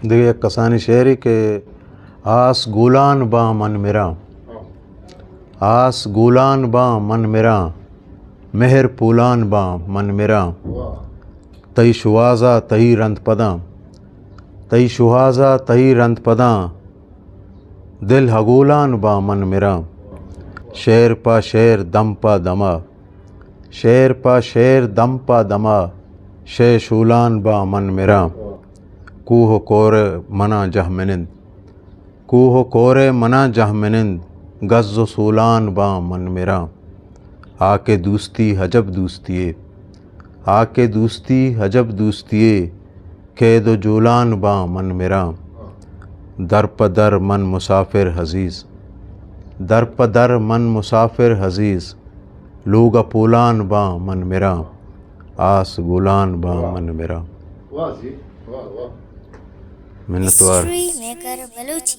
دیکھیے کسانی شعری کہ آس گولان باں من میرا، آس گولان باں من میرا، مہر پولان باں من میرا، تئی شوازہ تہی رند پداں، تئی شوازہ تہی رند پداں، دل ہگولان باں من میرا، شعر پا شعر دم پا دما، شعر پا شعر دم پا دما، شے شولان باں من میرا، کوہ کور منا جہ منند، کوہ کور منا جہ منند، گز و سولان باں من میرا، آ کے دوستی حجب دوستیے، آ کے دوستی حجب دوستیے، قید و جولان باں من میرا، در پدر من مسافر حزیز، در پدر من مسافر حزیز، لوگا پولان باں من میرا، آس گولان باں من میرا۔ واہ جی، واہ واہ۔ منتوار History Maker Baluchi